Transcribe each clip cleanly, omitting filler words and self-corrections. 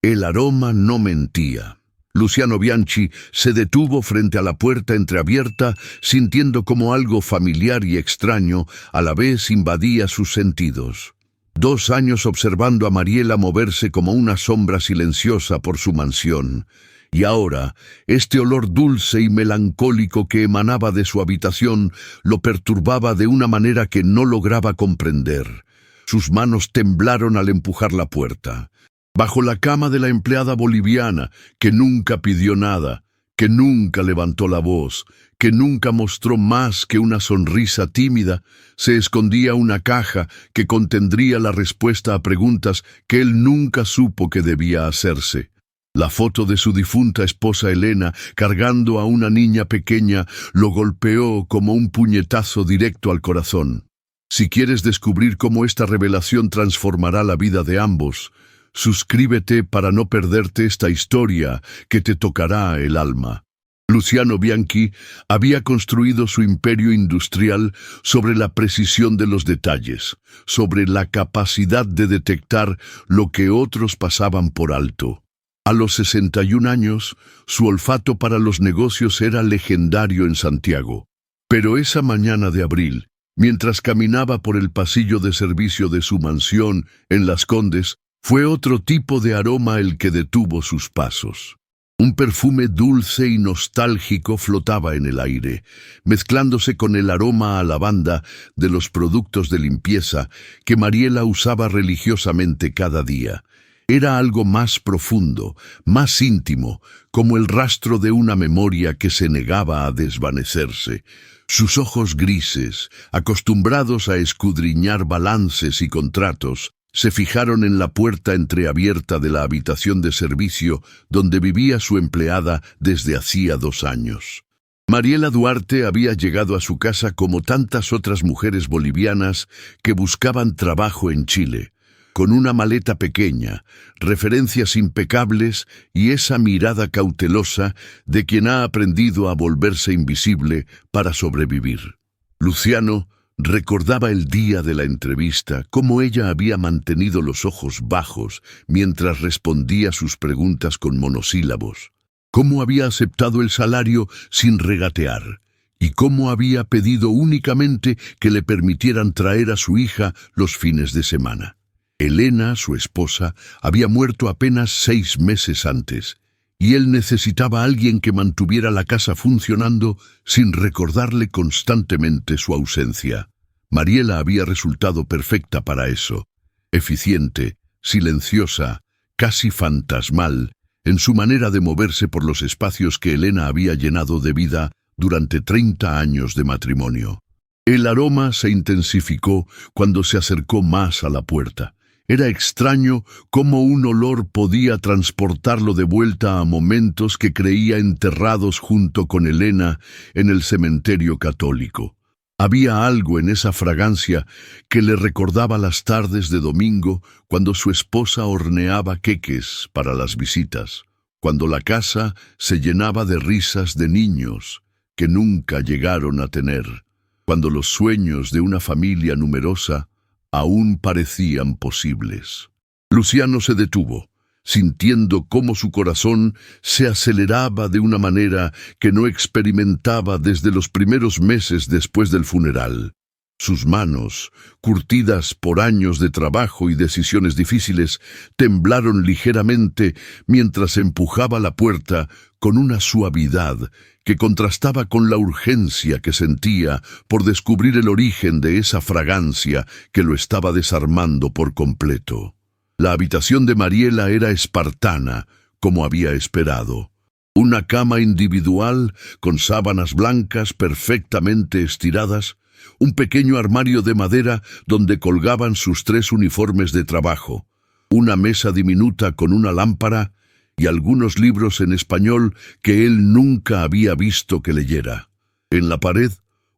El aroma no mentía. Luciano Bianchi se detuvo frente a la puerta entreabierta, sintiendo como algo familiar y extraño a la vez invadía sus sentidos. 2 años observando a Mariela moverse como una sombra silenciosa por su mansión. Y ahora, este olor dulce y melancólico que emanaba de su habitación lo perturbaba de una manera que no lograba comprender. Sus manos temblaron al empujar la puerta. Bajo la cama de la empleada boliviana, que nunca pidió nada, que nunca levantó la voz, que nunca mostró más que una sonrisa tímida, se escondía una caja que contendría la respuesta a preguntas que él nunca supo que debía hacerse. La foto de su difunta esposa Elena, cargando a una niña pequeña, lo golpeó como un puñetazo directo al corazón. Si quieres descubrir cómo esta revelación transformará la vida de ambos, suscríbete para no perderte esta historia que te tocará el alma. Luciano Bianchi había construido su imperio industrial sobre la precisión de los detalles, sobre la capacidad de detectar lo que otros pasaban por alto. A los 61 años, su olfato para los negocios era legendario en Santiago. Pero esa mañana de abril, mientras caminaba por el pasillo de servicio de su mansión en Las Condes, fue otro tipo de aroma el que detuvo sus pasos. Un perfume dulce y nostálgico flotaba en el aire, mezclándose con el aroma a lavanda de los productos de limpieza que Mariela usaba religiosamente cada día. Era algo más profundo, más íntimo, como el rastro de una memoria que se negaba a desvanecerse. Sus ojos grises, acostumbrados a escudriñar balances y contratos, se fijaron en la puerta entreabierta de la habitación de servicio donde vivía su empleada desde hacía 2 años. Mariela Duarte había llegado a su casa como tantas otras mujeres bolivianas que buscaban trabajo en Chile, con una maleta pequeña, referencias impecables y esa mirada cautelosa de quien ha aprendido a volverse invisible para sobrevivir. Luciano recordaba el día de la entrevista, cómo ella había mantenido los ojos bajos mientras respondía sus preguntas con monosílabos, cómo había aceptado el salario sin regatear, y cómo había pedido únicamente que le permitieran traer a su hija los fines de semana. Elena, su esposa, había muerto apenas 6 meses antes, y él necesitaba a alguien que mantuviera la casa funcionando sin recordarle constantemente su ausencia. Mariela había resultado perfecta para eso, eficiente, silenciosa, casi fantasmal, en su manera de moverse por los espacios que Elena había llenado de vida durante 30 años de matrimonio. El aroma se intensificó cuando se acercó más a la puerta. Era extraño cómo un olor podía transportarlo de vuelta a momentos que creía enterrados junto con Elena en el cementerio católico. Había algo en esa fragancia que le recordaba las tardes de domingo cuando su esposa horneaba queques para las visitas, cuando la casa se llenaba de risas de niños que nunca llegaron a tener, cuando los sueños de una familia numerosa aún parecían posibles. Luciano se detuvo, sintiendo cómo su corazón se aceleraba de una manera que no experimentaba desde los primeros meses después del funeral. Sus manos, curtidas por años de trabajo y decisiones difíciles, temblaron ligeramente mientras empujaba la puerta con una suavidad que contrastaba con la urgencia que sentía por descubrir el origen de esa fragancia que lo estaba desarmando por completo. La habitación de Mariela era espartana, como había esperado. Una cama individual con sábanas blancas perfectamente estiradas, un pequeño armario de madera donde colgaban sus 3 uniformes de trabajo, una mesa diminuta con una lámpara y algunos libros en español que él nunca había visto que leyera. En la pared,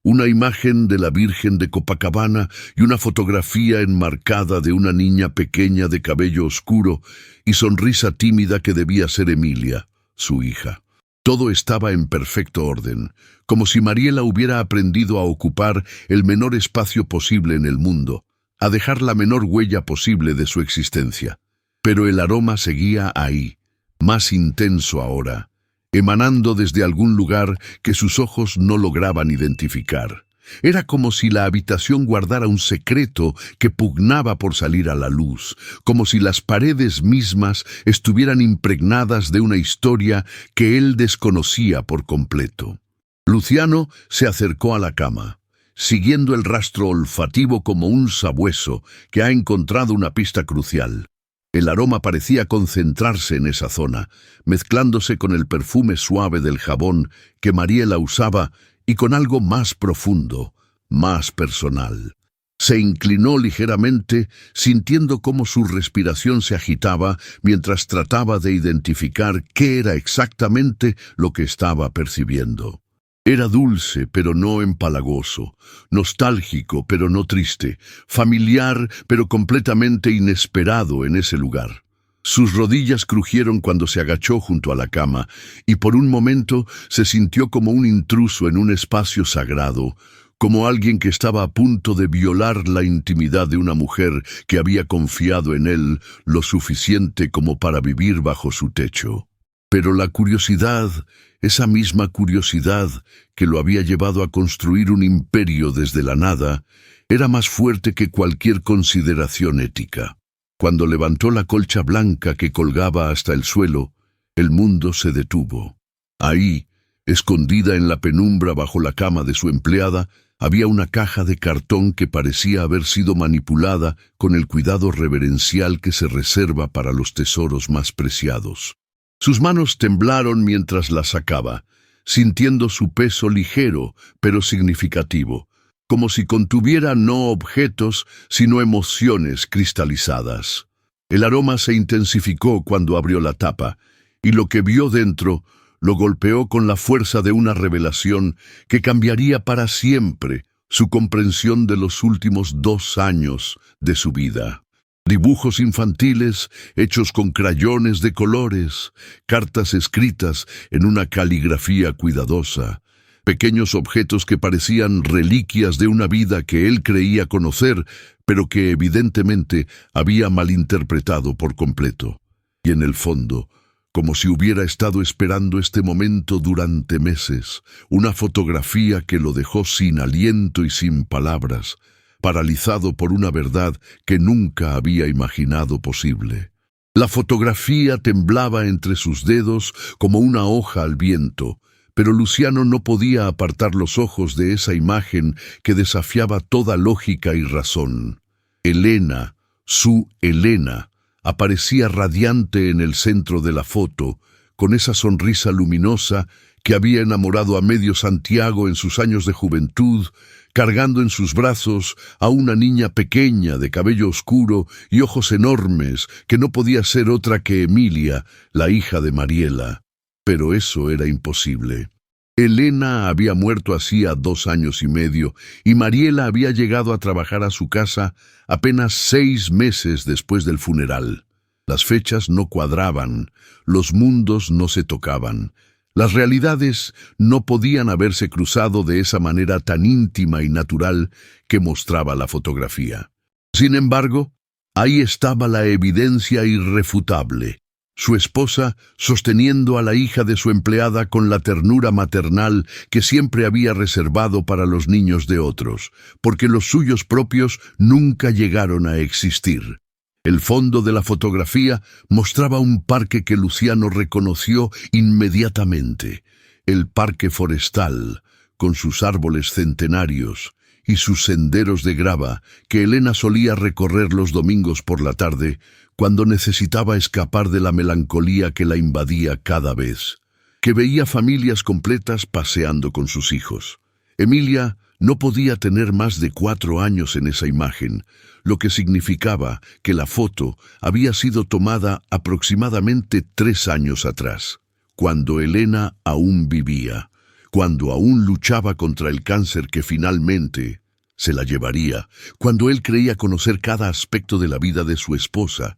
una imagen de la Virgen de Copacabana y una fotografía enmarcada de una niña pequeña de cabello oscuro y sonrisa tímida que debía ser Emilia, su hija. Todo estaba en perfecto orden, como si Mariela hubiera aprendido a ocupar el menor espacio posible en el mundo, a dejar la menor huella posible de su existencia. Pero el aroma seguía ahí, más intenso ahora, emanando desde algún lugar que sus ojos no lograban identificar. Era como si la habitación guardara un secreto que pugnaba por salir a la luz, como si las paredes mismas estuvieran impregnadas de una historia que él desconocía por completo. Luciano se acercó a la cama, siguiendo el rastro olfativo como un sabueso que ha encontrado una pista crucial. El aroma parecía concentrarse en esa zona, mezclándose con el perfume suave del jabón que Mariela usaba y con algo más profundo, más personal. Se inclinó ligeramente, sintiendo cómo su respiración se agitaba mientras trataba de identificar qué era exactamente lo que estaba percibiendo. Era dulce, pero no empalagoso, nostálgico, pero no triste, familiar, pero completamente inesperado en ese lugar. Sus rodillas crujieron cuando se agachó junto a la cama, y por un momento se sintió como un intruso en un espacio sagrado, como alguien que estaba a punto de violar la intimidad de una mujer que había confiado en él lo suficiente como para vivir bajo su techo. Pero la curiosidad, esa misma curiosidad que lo había llevado a construir un imperio desde la nada, era más fuerte que cualquier consideración ética. Cuando levantó la colcha blanca que colgaba hasta el suelo, el mundo se detuvo. Ahí, escondida en la penumbra bajo la cama de su empleada, había una caja de cartón que parecía haber sido manipulada con el cuidado reverencial que se reserva para los tesoros más preciados. Sus manos temblaron mientras la sacaba, sintiendo su peso ligero pero significativo, como si contuviera no objetos, sino emociones cristalizadas. El aroma se intensificó cuando abrió la tapa, y lo que vio dentro lo golpeó con la fuerza de una revelación que cambiaría para siempre su comprensión de los últimos 2 años de su vida. Dibujos infantiles hechos con crayones de colores, cartas escritas en una caligrafía cuidadosa, pequeños objetos que parecían reliquias de una vida que él creía conocer, pero que evidentemente había malinterpretado por completo. Y en el fondo, como si hubiera estado esperando este momento durante meses, una fotografía que lo dejó sin aliento y sin palabras, paralizado por una verdad que nunca había imaginado posible. La fotografía temblaba entre sus dedos como una hoja al viento, pero Luciano no podía apartar los ojos de esa imagen que desafiaba toda lógica y razón. Elena, su Elena, aparecía radiante en el centro de la foto, con esa sonrisa luminosa que había enamorado a medio Santiago en sus años de juventud, cargando en sus brazos a una niña pequeña de cabello oscuro y ojos enormes que no podía ser otra que Emilia, la hija de Mariela. Pero eso era imposible. Elena había muerto hacía 2 años y medio y Mariela había llegado a trabajar a su casa apenas 6 meses después del funeral. Las fechas no cuadraban, los mundos no se tocaban. Las realidades no podían haberse cruzado de esa manera tan íntima y natural que mostraba la fotografía. Sin embargo, ahí estaba la evidencia irrefutable. Su esposa sosteniendo a la hija de su empleada con la ternura maternal que siempre había reservado para los niños de otros, porque los suyos propios nunca llegaron a existir. El fondo de la fotografía mostraba un parque que Luciano reconoció inmediatamente, el parque forestal, con sus árboles centenarios y sus senderos de grava que Elena solía recorrer los domingos por la tarde, cuando necesitaba escapar de la melancolía que la invadía cada vez, que veía familias completas paseando con sus hijos. Emilia no podía tener más de 4 años en esa imagen, lo que significaba que la foto había sido tomada aproximadamente 3 años atrás, cuando Elena aún vivía, cuando aún luchaba contra el cáncer que finalmente se la llevaría, cuando él creía conocer cada aspecto de la vida de su esposa.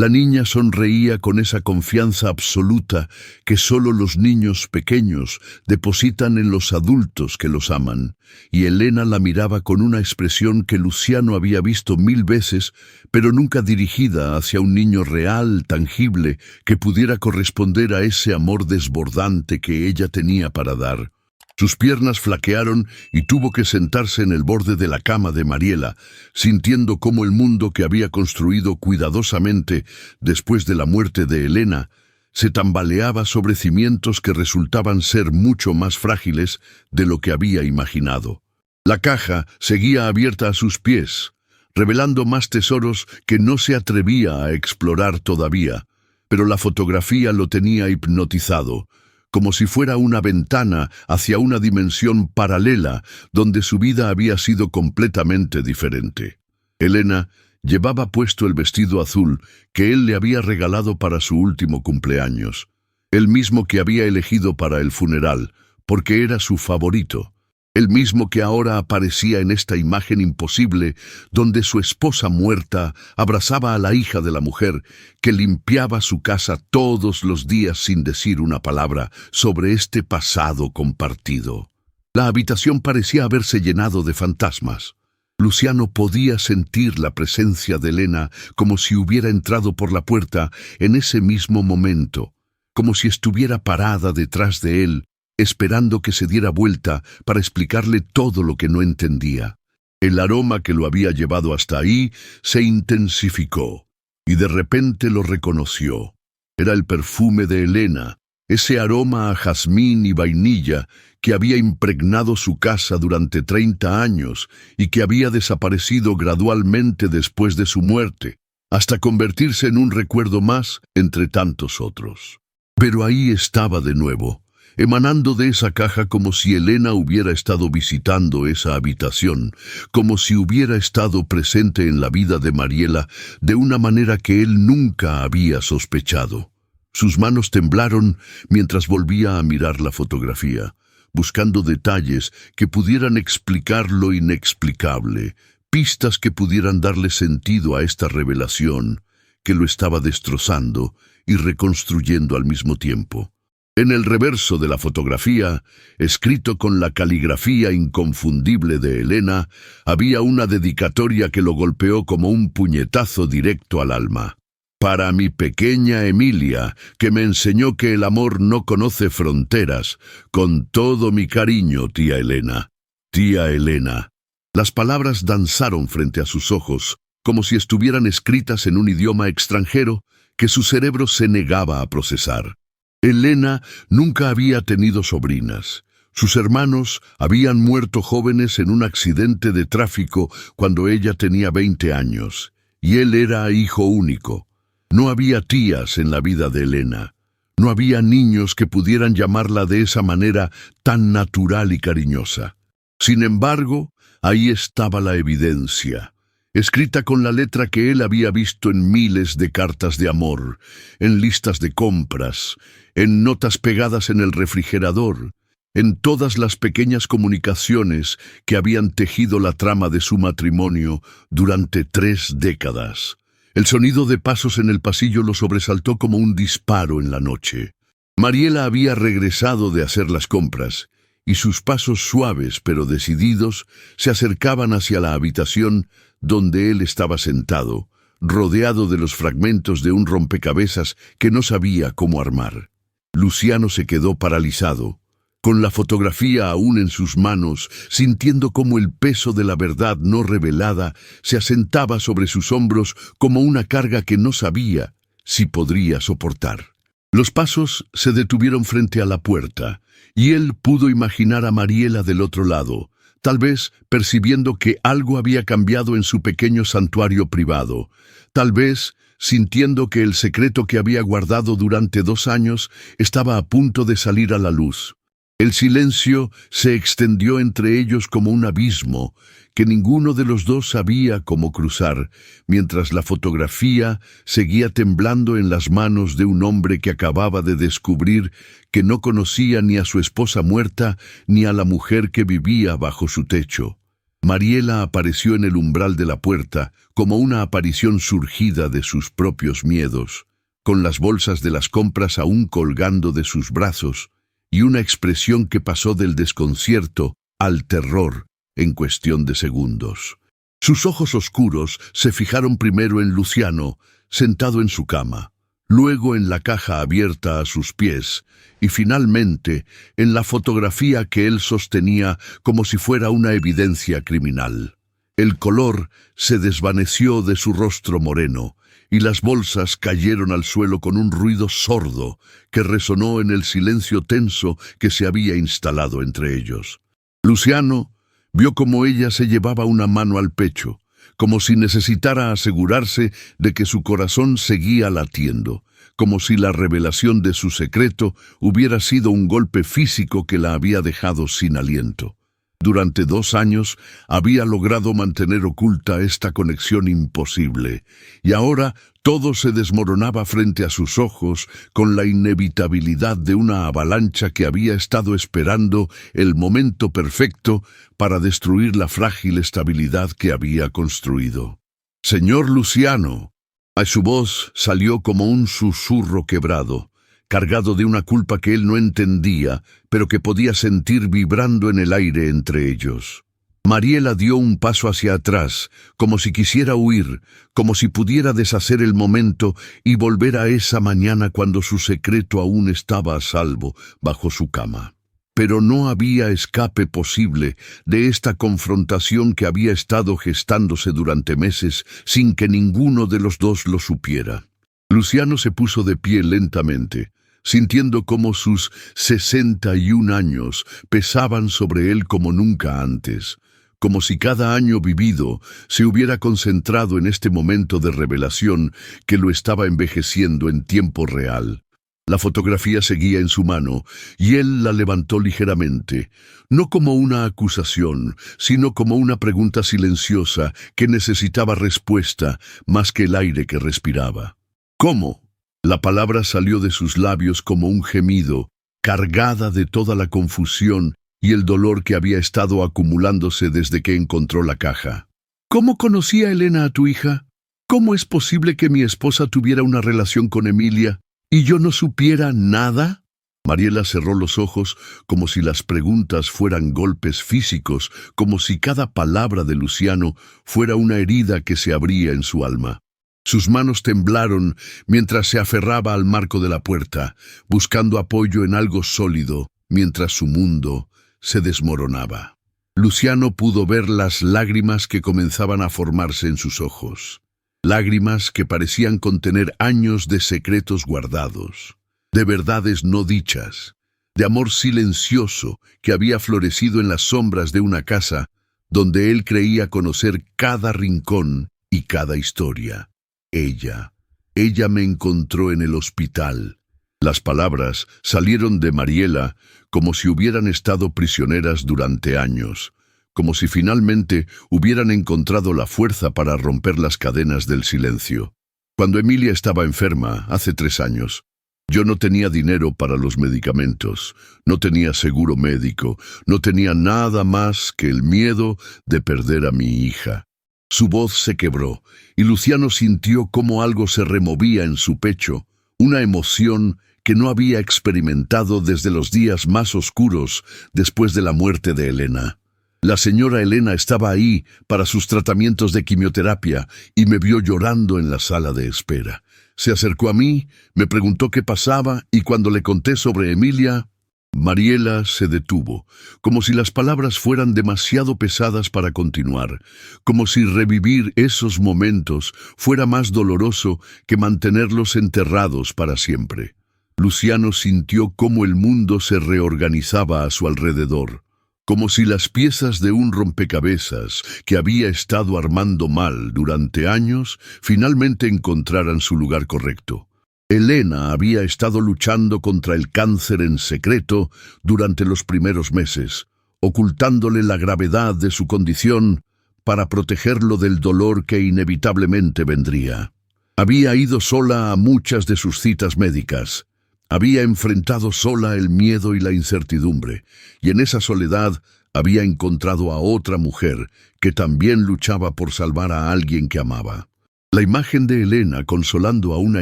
La niña sonreía con esa confianza absoluta que solo los niños pequeños depositan en los adultos que los aman, y Elena la miraba con una expresión que Luciano había visto 1000 veces, pero nunca dirigida hacia un niño real, tangible, que pudiera corresponder a ese amor desbordante que ella tenía para dar. Sus piernas flaquearon y tuvo que sentarse en el borde de la cama de Mariela, sintiendo cómo el mundo que había construido cuidadosamente después de la muerte de Elena se tambaleaba sobre cimientos que resultaban ser mucho más frágiles de lo que había imaginado. La caja seguía abierta a sus pies, revelando más tesoros que no se atrevía a explorar todavía, pero la fotografía lo tenía hipnotizado, como si fuera una ventana hacia una dimensión paralela donde su vida había sido completamente diferente. Elena llevaba puesto el vestido azul que él le había regalado para su último cumpleaños, el mismo que había elegido para el funeral, porque era su favorito, el mismo que ahora aparecía en esta imagen imposible donde su esposa muerta abrazaba a la hija de la mujer que limpiaba su casa todos los días sin decir una palabra sobre este pasado compartido. La habitación parecía haberse llenado de fantasmas. Luciano podía sentir la presencia de Elena como si hubiera entrado por la puerta en ese mismo momento, como si estuviera parada detrás de él, esperando que se diera vuelta para explicarle todo lo que no entendía. El aroma que lo había llevado hasta ahí se intensificó, y de repente lo reconoció. Era el perfume de Elena, ese aroma a jazmín y vainilla que había impregnado su casa durante 30 años y que había desaparecido gradualmente después de su muerte, hasta convertirse en un recuerdo más entre tantos otros. Pero ahí estaba de nuevo, emanando de esa caja como si Elena hubiera estado visitando esa habitación, como si hubiera estado presente en la vida de Mariela de una manera que él nunca había sospechado. Sus manos temblaron mientras volvía a mirar la fotografía, buscando detalles que pudieran explicar lo inexplicable, pistas que pudieran darle sentido a esta revelación que lo estaba destrozando y reconstruyendo al mismo tiempo. En el reverso de la fotografía, escrito con la caligrafía inconfundible de Elena, había una dedicatoria que lo golpeó como un puñetazo directo al alma. Para mi pequeña Emilia, que me enseñó que el amor no conoce fronteras, con todo mi cariño, tía Elena. Tía Elena. Las palabras danzaron frente a sus ojos, como si estuvieran escritas en un idioma extranjero que su cerebro se negaba a procesar. Elena nunca había tenido sobrinas. Sus hermanos habían muerto jóvenes en un accidente de tráfico cuando ella tenía 20 años, y él era hijo único. No había tías en la vida de Elena. No había niños que pudieran llamarla de esa manera tan natural y cariñosa. Sin embargo, ahí estaba la evidencia, escrita con la letra que él había visto en miles de cartas de amor, en listas de compras, en notas pegadas en el refrigerador, en todas las pequeñas comunicaciones que habían tejido la trama de su matrimonio durante 3 décadas. El sonido de pasos en el pasillo lo sobresaltó como un disparo en la noche. Mariela había regresado de hacer las compras, y sus pasos suaves pero decididos se acercaban hacia la habitación donde él estaba sentado, rodeado de los fragmentos de un rompecabezas que no sabía cómo armar. Luciano se quedó paralizado, con la fotografía aún en sus manos, sintiendo cómo el peso de la verdad no revelada se asentaba sobre sus hombros como una carga que no sabía si podría soportar. Los pasos se detuvieron frente a la puerta, y él pudo imaginar a Mariela del otro lado, tal vez percibiendo que algo había cambiado en su pequeño santuario privado, tal vez sintiendo que el secreto que había guardado durante 2 años estaba a punto de salir a la luz. El silencio se extendió entre ellos como un abismo que ninguno de los dos sabía cómo cruzar, mientras la fotografía seguía temblando en las manos de un hombre que acababa de descubrir que no conocía ni a su esposa muerta ni a la mujer que vivía bajo su techo. Mariela apareció en el umbral de la puerta como una aparición surgida de sus propios miedos, con las bolsas de las compras aún colgando de sus brazos y una expresión que pasó del desconcierto al terror en cuestión de segundos. Sus ojos oscuros se fijaron primero en Luciano, sentado en su cama, luego en la caja abierta a sus pies y finalmente en la fotografía que él sostenía como si fuera una evidencia criminal. El color se desvaneció de su rostro moreno y las bolsas cayeron al suelo con un ruido sordo que resonó en el silencio tenso que se había instalado entre ellos. Luciano vio cómo ella se llevaba una mano al pecho, como si necesitara asegurarse de que su corazón seguía latiendo, como si la revelación de su secreto hubiera sido un golpe físico que la había dejado sin aliento. Durante 2 años había logrado mantener oculta esta conexión imposible, y ahora todo se desmoronaba frente a sus ojos con la inevitabilidad de una avalancha que había estado esperando el momento perfecto para destruir la frágil estabilidad que había construido. «Señor Luciano», a su voz salió como un susurro quebrado, cargado de una culpa que él no entendía, pero que podía sentir vibrando en el aire entre ellos. Mariela dio un paso hacia atrás, como si quisiera huir, como si pudiera deshacer el momento y volver a esa mañana cuando su secreto aún estaba a salvo bajo su cama. Pero no había escape posible de esta confrontación que había estado gestándose durante meses sin que ninguno de los dos lo supiera. Luciano se puso de pie lentamente, sintiendo cómo sus 61 años pesaban sobre él como nunca antes, como si cada año vivido se hubiera concentrado en este momento de revelación que lo estaba envejeciendo en tiempo real. La fotografía seguía en su mano y él la levantó ligeramente, no como una acusación, sino como una pregunta silenciosa que necesitaba respuesta más que el aire que respiraba. «¿Cómo?». La palabra salió de sus labios como un gemido, cargada de toda la confusión y el dolor que había estado acumulándose desde que encontró la caja. «¿Cómo conocía Elena a tu hija? ¿Cómo es posible que mi esposa tuviera una relación con Emilia y yo no supiera nada?» Mariela cerró los ojos como si las preguntas fueran golpes físicos, como si cada palabra de Luciano fuera una herida que se abría en su alma. Sus manos temblaron mientras se aferraba al marco de la puerta, buscando apoyo en algo sólido, mientras su mundo se desmoronaba. Luciano pudo ver las lágrimas que comenzaban a formarse en sus ojos. Lágrimas que parecían contener años de secretos guardados, de verdades no dichas, de amor silencioso que había florecido en las sombras de una casa donde él creía conocer cada rincón y cada historia. Ella me encontró en el hospital. Las palabras salieron de Mariela como si hubieran estado prisioneras durante años, como si finalmente hubieran encontrado la fuerza para romper las cadenas del silencio. Cuando Emilia estaba enferma, hace 3 años, yo no tenía dinero para los medicamentos, no tenía seguro médico, no tenía nada más que el miedo de perder a mi hija. Su voz se quebró, y Luciano sintió cómo algo se removía en su pecho, una emoción que no había experimentado desde los días más oscuros después de la muerte de Elena. La señora Elena estaba ahí para sus tratamientos de quimioterapia y me vio llorando en la sala de espera. Se acercó a mí, me preguntó qué pasaba y cuando le conté sobre Emilia, Mariela se detuvo, como si las palabras fueran demasiado pesadas para continuar, como si revivir esos momentos fuera más doloroso que mantenerlos enterrados para siempre. Luciano sintió cómo el mundo se reorganizaba a su alrededor, como si las piezas de un rompecabezas que había estado armando mal durante años finalmente encontraran su lugar correcto. Elena había estado luchando contra el cáncer en secreto durante los primeros meses, ocultándole la gravedad de su condición para protegerlo del dolor que inevitablemente vendría. Había ido sola a muchas de sus citas médicas. Había enfrentado sola el miedo y la incertidumbre, y en esa soledad había encontrado a otra mujer que también luchaba por salvar a alguien que amaba. La imagen de Elena consolando a una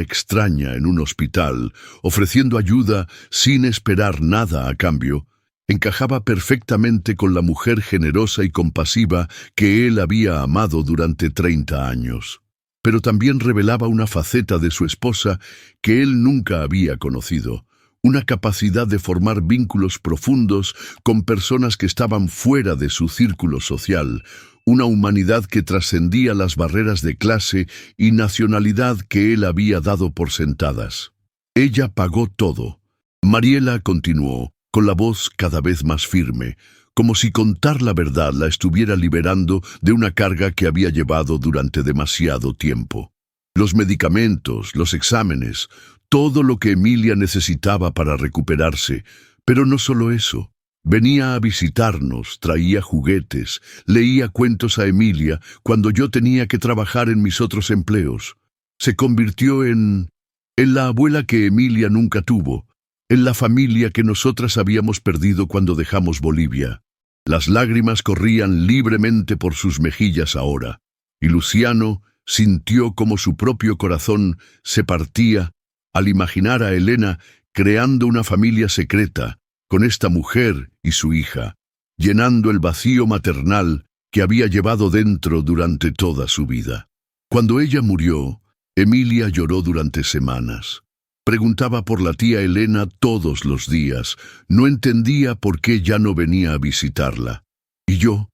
extraña en un hospital, ofreciendo ayuda sin esperar nada a cambio, encajaba perfectamente con la mujer generosa y compasiva que él había amado durante 30 años. Pero también revelaba una faceta de su esposa que él nunca había conocido, una capacidad de formar vínculos profundos con personas que estaban fuera de su círculo social, una humanidad que trascendía las barreras de clase y nacionalidad que él había dado por sentadas. Ella pagó todo. Mariela continuó, con la voz cada vez más firme, como si contar la verdad la estuviera liberando de una carga que había llevado durante demasiado tiempo. Los medicamentos, los exámenes, todo lo que Emilia necesitaba para recuperarse, pero no solo eso. Venía a visitarnos, traía juguetes, leía cuentos a Emilia cuando yo tenía que trabajar en mis otros empleos. Se convirtió en la abuela que Emilia nunca tuvo, en la familia que nosotras habíamos perdido cuando dejamos Bolivia. Las lágrimas corrían libremente por sus mejillas ahora, y Luciano sintió como su propio corazón se partía al imaginar a Elena creando una familia secreta, con esta mujer y su hija, llenando el vacío maternal que había llevado dentro durante toda su vida. Cuando ella murió, Emilia lloró durante semanas. Preguntaba por la tía Elena todos los días, no entendía por qué ya no venía a visitarla. Y yo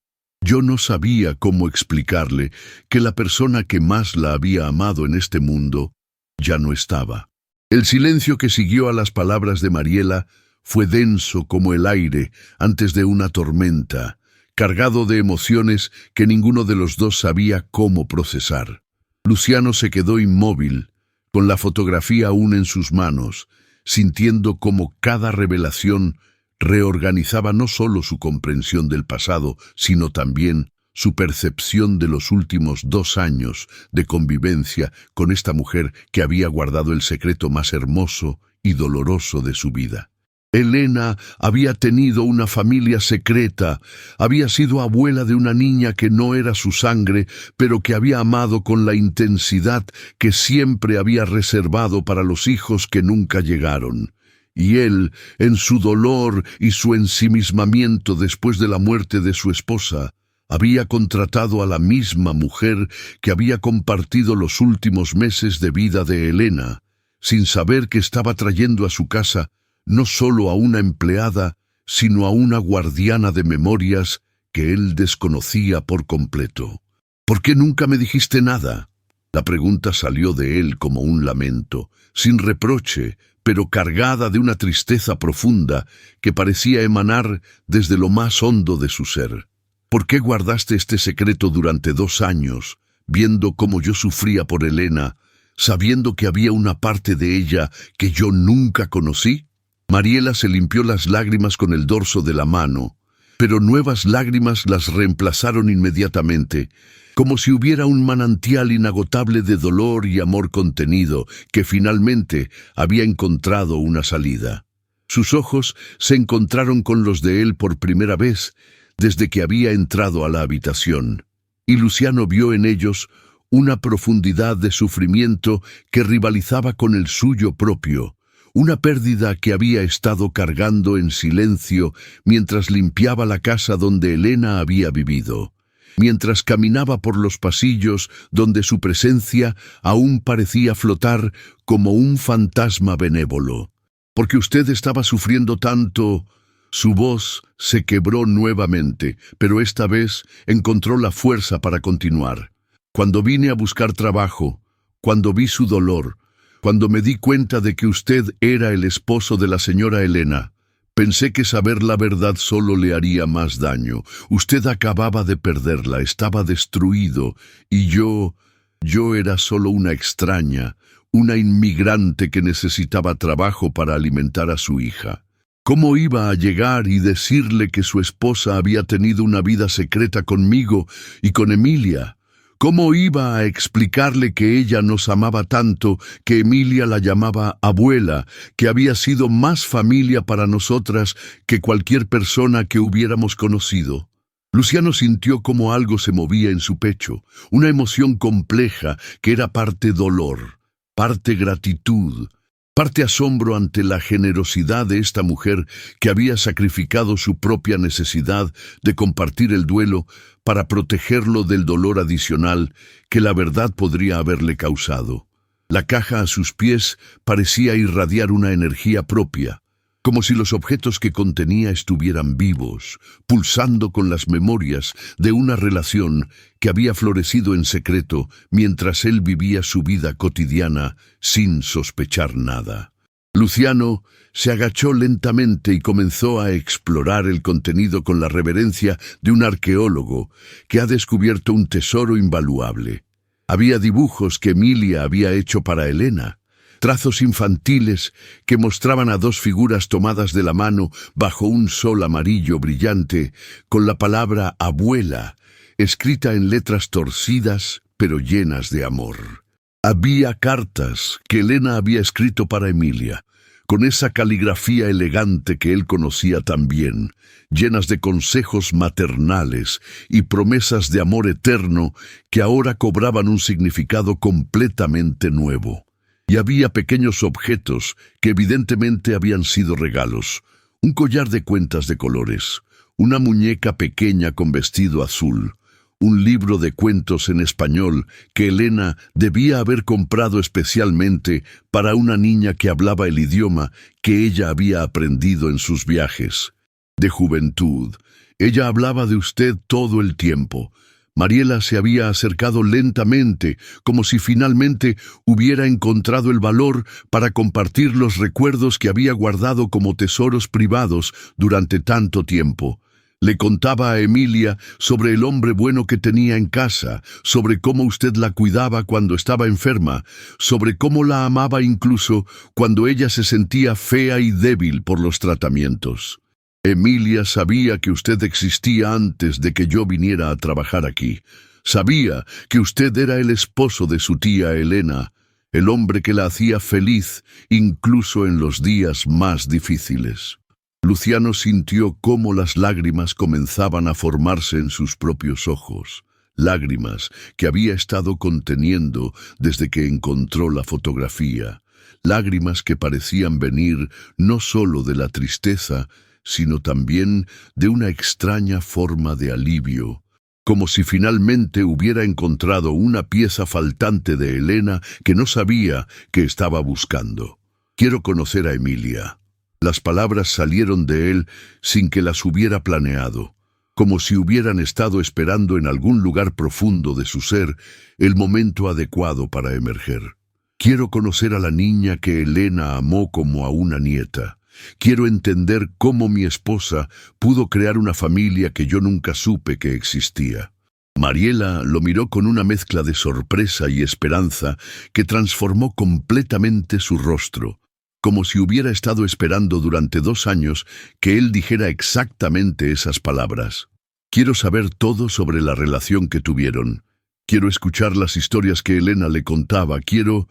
no sabía cómo explicarle que la persona que más la había amado en este mundo ya no estaba. El silencio que siguió a las palabras de Mariela fue denso como el aire antes de una tormenta, cargado de emociones que ninguno de los dos sabía cómo procesar. Luciano se quedó inmóvil, con la fotografía aún en sus manos, sintiendo cómo cada revelación reorganizaba no solo su comprensión del pasado, sino también su percepción de los últimos 2 años de convivencia con esta mujer que había guardado el secreto más hermoso y doloroso de su vida. Elena había tenido una familia secreta, había sido abuela de una niña que no era su sangre, pero que había amado con la intensidad que siempre había reservado para los hijos que nunca llegaron. Y él, en su dolor y su ensimismamiento después de la muerte de su esposa, había contratado a la misma mujer que había compartido los últimos meses de vida de Elena, sin saber que estaba trayendo a su casa no solo a una empleada, sino a una guardiana de memorias que él desconocía por completo. ¿Por qué nunca me dijiste nada? La pregunta salió de él como un lamento, sin reproche, pero cargada de una tristeza profunda que parecía emanar desde lo más hondo de su ser. ¿Por qué guardaste este secreto durante 2 años, viendo cómo yo sufría por Elena, sabiendo que había una parte de ella que yo nunca conocí? Mariela se limpió las lágrimas con el dorso de la mano, pero nuevas lágrimas las reemplazaron inmediatamente, como si hubiera un manantial inagotable de dolor y amor contenido que finalmente había encontrado una salida. Sus ojos se encontraron con los de él por primera vez desde que había entrado a la habitación, y Luciano vio en ellos una profundidad de sufrimiento que rivalizaba con el suyo propio, una pérdida que había estado cargando en silencio mientras limpiaba la casa donde Elena había vivido, mientras caminaba por los pasillos donde su presencia aún parecía flotar como un fantasma benévolo. Porque usted estaba sufriendo tanto. Su voz se quebró nuevamente, pero esta vez encontró la fuerza para continuar. Cuando vine a buscar trabajo, cuando vi su dolor, cuando me di cuenta de que usted era el esposo de la señora Elena, pensé que saber la verdad solo le haría más daño. Usted acababa de perderla, estaba destruido, y yo era solo una extraña, una inmigrante que necesitaba trabajo para alimentar a su hija. ¿Cómo iba a llegar y decirle que su esposa había tenido una vida secreta conmigo y con Emilia? ¿Cómo iba a explicarle que ella nos amaba tanto, que Emilia la llamaba abuela, que había sido más familia para nosotras que cualquier persona que hubiéramos conocido? Luciano sintió como algo se movía en su pecho, una emoción compleja que era parte dolor, parte gratitud, parte asombro ante la generosidad de esta mujer que había sacrificado su propia necesidad de compartir el duelo para protegerlo del dolor adicional que la verdad podría haberle causado. La caja a sus pies parecía irradiar una energía propia, como si los objetos que contenía estuvieran vivos, pulsando con las memorias de una relación que había florecido en secreto mientras él vivía su vida cotidiana sin sospechar nada. Luciano se agachó lentamente y comenzó a explorar el contenido con la reverencia de un arqueólogo que ha descubierto un tesoro invaluable. Había dibujos que Emilia había hecho para Elena, trazos infantiles que mostraban a dos figuras tomadas de la mano bajo un sol amarillo brillante, con la palabra abuela, escrita en letras torcidas pero llenas de amor. Había cartas que Elena había escrito para Emilia, con esa caligrafía elegante que él conocía tan bien, llenas de consejos maternales y promesas de amor eterno que ahora cobraban un significado completamente nuevo. Y había pequeños objetos que evidentemente habían sido regalos. Un collar de cuentas de colores, una muñeca pequeña con vestido azul, un libro de cuentos en español que Elena debía haber comprado especialmente para una niña que hablaba el idioma que ella había aprendido en sus viajes. De juventud, ella hablaba de usted todo el tiempo. Mariela se había acercado lentamente, como si finalmente hubiera encontrado el valor para compartir los recuerdos que había guardado como tesoros privados durante tanto tiempo. Le contaba a Emilia sobre el hombre bueno que tenía en casa, sobre cómo usted la cuidaba cuando estaba enferma, sobre cómo la amaba incluso cuando ella se sentía fea y débil por los tratamientos. Emilia sabía que usted existía antes de que yo viniera a trabajar aquí. Sabía que usted era el esposo de su tía Elena, el hombre que la hacía feliz incluso en los días más difíciles. Luciano sintió cómo las lágrimas comenzaban a formarse en sus propios ojos, lágrimas que había estado conteniendo desde que encontró la fotografía, lágrimas que parecían venir no solo de la tristeza, sino también de una extraña forma de alivio, como si finalmente hubiera encontrado una pieza faltante de Elena que no sabía que estaba buscando. Quiero conocer a Emilia. Las palabras salieron de él sin que las hubiera planeado, como si hubieran estado esperando en algún lugar profundo de su ser el momento adecuado para emerger. Quiero conocer a la niña que Elena amó como a una nieta. Quiero entender cómo mi esposa pudo crear una familia que yo nunca supe que existía. Mariela lo miró con una mezcla de sorpresa y esperanza que transformó completamente su rostro, como si hubiera estado esperando durante 2 años que él dijera exactamente esas palabras. Quiero saber todo sobre la relación que tuvieron. Quiero escuchar las historias que Elena le contaba. Quiero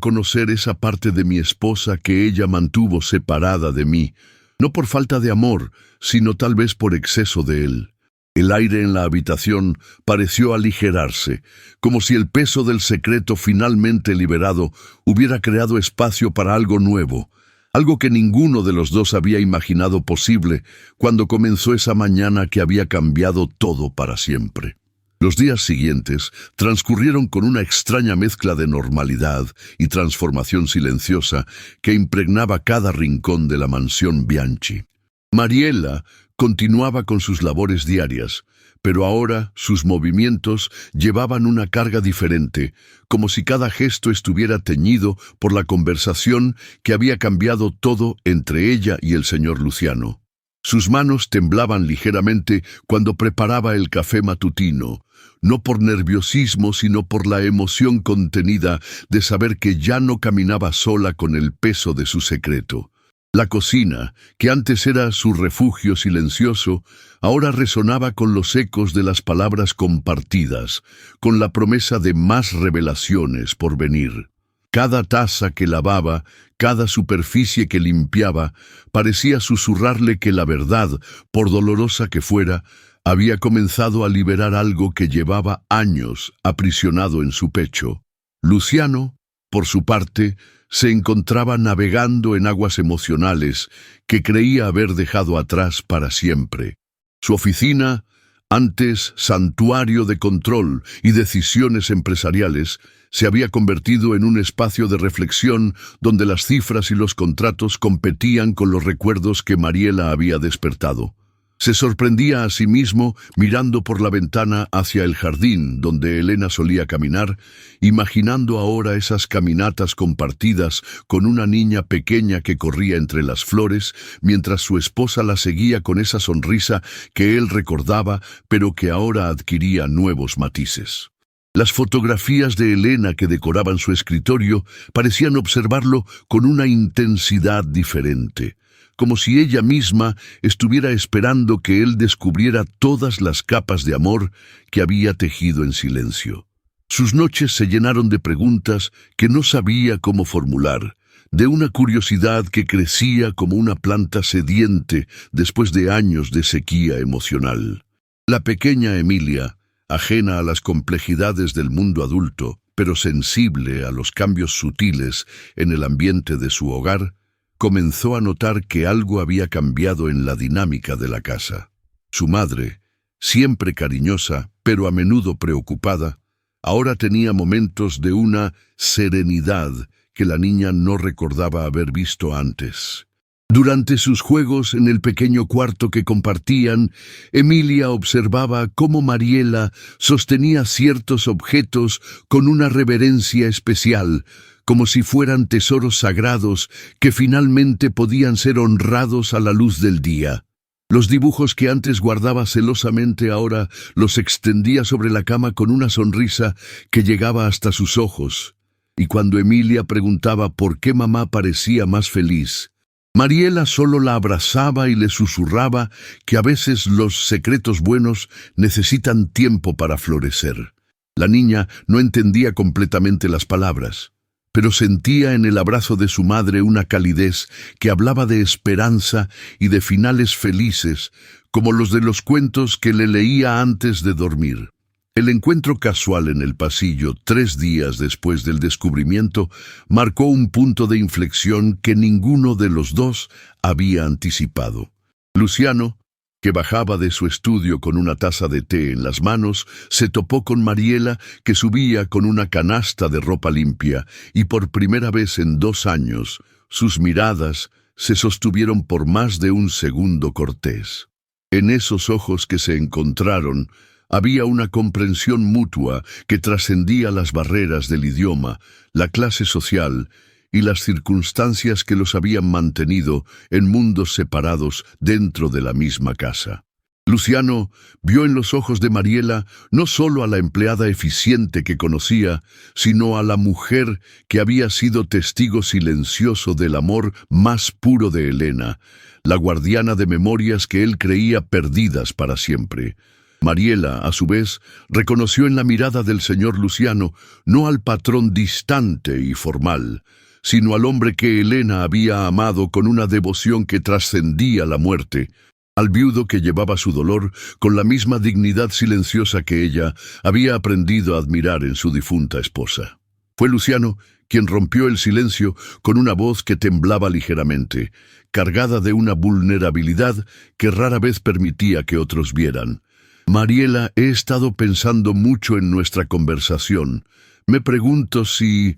conocer esa parte de mi esposa que ella mantuvo separada de mí, no por falta de amor, sino tal vez por exceso de él. El aire en la habitación pareció aligerarse, como si el peso del secreto finalmente liberado hubiera creado espacio para algo nuevo, algo que ninguno de los dos había imaginado posible cuando comenzó esa mañana que había cambiado todo para siempre. Los días siguientes transcurrieron con una extraña mezcla de normalidad y transformación silenciosa que impregnaba cada rincón de la mansión Bianchi. Mariela continuaba con sus labores diarias, pero ahora sus movimientos llevaban una carga diferente, como si cada gesto estuviera teñido por la conversación que había cambiado todo entre ella y el señor Luciano. Sus manos temblaban ligeramente cuando preparaba el café matutino, no por nerviosismo, sino por la emoción contenida de saber que ya no caminaba sola con el peso de su secreto. La cocina, que antes era su refugio silencioso, ahora resonaba con los ecos de las palabras compartidas, con la promesa de más revelaciones por venir. Cada taza que lavaba, cada superficie que limpiaba, parecía susurrarle que la verdad, por dolorosa que fuera, había comenzado a liberar algo que llevaba años aprisionado en su pecho. Luciano, por su parte, se encontraba navegando en aguas emocionales que creía haber dejado atrás para siempre. Su oficina, antes santuario de control y decisiones empresariales, se había convertido en un espacio de reflexión donde las cifras y los contratos competían con los recuerdos que Mariela había despertado. Se sorprendía a sí mismo mirando por la ventana hacia el jardín donde Elena solía caminar, imaginando ahora esas caminatas compartidas con una niña pequeña que corría entre las flores, mientras su esposa la seguía con esa sonrisa que él recordaba, pero que ahora adquiría nuevos matices. Las fotografías de Elena que decoraban su escritorio parecían observarlo con una intensidad diferente, como si ella misma estuviera esperando que él descubriera todas las capas de amor que había tejido en silencio. Sus noches se llenaron de preguntas que no sabía cómo formular, de una curiosidad que crecía como una planta sediente después de años de sequía emocional. La pequeña Emilia, ajena a las complejidades del mundo adulto, pero sensible a los cambios sutiles en el ambiente de su hogar, comenzó a notar que algo había cambiado en la dinámica de la casa. Su madre, siempre cariñosa, pero a menudo preocupada, ahora tenía momentos de una serenidad que la niña no recordaba haber visto antes. Durante sus juegos en el pequeño cuarto que compartían, Emilia observaba cómo Mariela sostenía ciertos objetos con una reverencia especial, como si fueran tesoros sagrados que finalmente podían ser honrados a la luz del día. Los dibujos que antes guardaba celosamente ahora los extendía sobre la cama con una sonrisa que llegaba hasta sus ojos. Y cuando Emilia preguntaba por qué mamá parecía más feliz, Mariela solo la abrazaba y le susurraba que a veces los secretos buenos necesitan tiempo para florecer. La niña no entendía completamente las palabras, pero sentía en el abrazo de su madre una calidez que hablaba de esperanza y de finales felices, como los de los cuentos que le leía antes de dormir. El encuentro casual en el pasillo, 3 días después del descubrimiento, marcó un punto de inflexión que ninguno de los dos había anticipado. Luciano, que bajaba de su estudio con una taza de té en las manos, se topó con Mariela, que subía con una canasta de ropa limpia, y por primera vez en 2 años, sus miradas se sostuvieron por más de un segundo cortés. En esos ojos que se encontraron, había una comprensión mutua que trascendía las barreras del idioma, la clase social y las circunstancias que los habían mantenido en mundos separados dentro de la misma casa. Luciano vio en los ojos de Mariela no solo a la empleada eficiente que conocía, sino a la mujer que había sido testigo silencioso del amor más puro de Elena, la guardiana de memorias que él creía perdidas para siempre. Mariela, a su vez, reconoció en la mirada del señor Luciano no al patrón distante y formal, sino al hombre que Elena había amado con una devoción que trascendía la muerte, al viudo que llevaba su dolor con la misma dignidad silenciosa que ella había aprendido a admirar en su difunta esposa. Fue Luciano quien rompió el silencio con una voz que temblaba ligeramente, cargada de una vulnerabilidad que rara vez permitía que otros vieran. Mariela, he estado pensando mucho en nuestra conversación. Me pregunto si